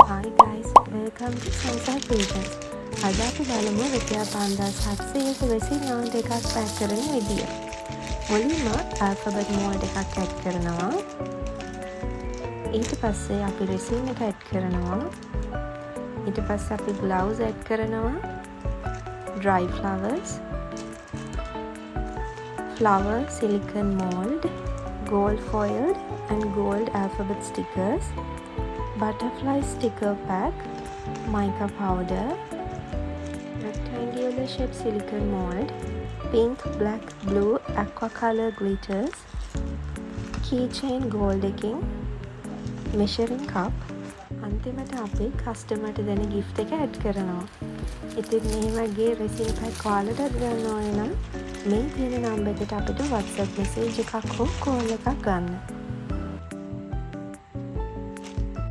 Hi guys, welcome to Sunset Pages. අද අපි බලමු ₹700ක resin amount එකක් පැක් කරන විදිය. මුලින්ම alphabet mold එකක් ඇඩ් කරනවා. ඊට පස්සේ අපි resin එක ඇඩ් කරනවා. ඊට පස්සේ අපි gloves ඇඩ් කරනවා. dry flowers, flower silicone mold, gold foiled and gold alphabet stickers, butterfly sticker pack, mica powder, rectangular shape silicone mold, pink, black, blue, aqua color glitters, keychain gold decking, measuring cup. අන්තිමට අපි කස්ටමර්ට දෙන gift එක add කරනවා. ඉතින් මේ වගේ resin pack ඔයාලට ගන්න ඕනේ නම් මේ තියෙන නම්බර් එකට අපිට WhatsApp message එකක් හෝ call එකක් ගන්න.